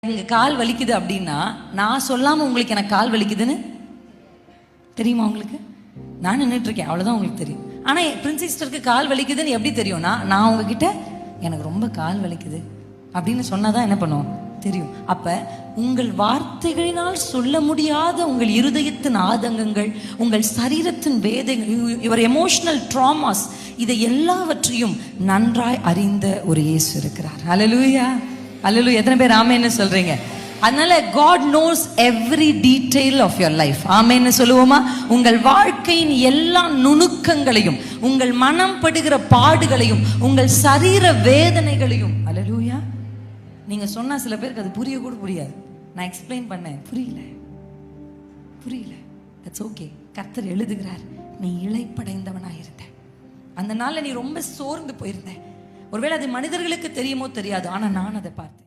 எனக்கு கால் வலிக்குது அப்படின்னா நான் சொல்லாம உங்களுக்கு எனக்கு கால் வலிக்குதுன்னு தெரியுமா உங்களுக்கு? நான் நின்றுட்டு இருக்கேன், அவ்வளவுதான் உங்களுக்கு தெரியும். ஆனா பிரின்ஸ் சிஸ்டருக்கு கால் வலிக்குதுன்னு எப்படி தெரியும்னா, நான் உங்ககிட்ட எனக்கு ரொம்ப கால் வலிக்குது அப்படின்னு சொன்னாதான் என்ன பண்ணுவோம் தெரியும். அப்ப உங்கள் வார்த்தைகளினால் சொல்ல முடியாத உங்கள் இருதயத்தின் ஆதங்கங்கள், உங்கள் சரீரத்தின் வேதங்கள், யுவர் எமோஷனல் ட்ராமாஸ், இதை எல்லாவற்றையும் நன்றாய் அறிந்த ஒரு இயேசு இருக்கிறார். ஹல்லேலூயா, ஹல்லேலூயா. எத்தனை பேர் ஆமென்னு சொல்றீங்க? அதனால God knows every detail of your life. ஆமென்னு சொல்லுவோமா? உங்கள் வாழ்க்கையின் எல்லா நுணுக்கங்களையும், உங்கள் மனம் படுகிற பாடுகளையும், உங்கள் சரீர வேதனைகளையும். ஹல்லேலூயா. நீங்க சொன்னா சில பேருக்கு அது புரிய கூட புரியாது. நான் எக்ஸ்பிளைன் பண்ணேன், புரியல. That's okay. கர்த்தர் எழுதுகிறார், நீ இளைப்படைந்தவனாயிருந்த அந்த நாள்ல நீ ரொம்ப சோர்ந்து போயிருந்த. ஒருவேளை அது மனிதர்களுக்கு தெரியுமோ தெரியாது, ஆனா நான் அதை பார்த்தேன்.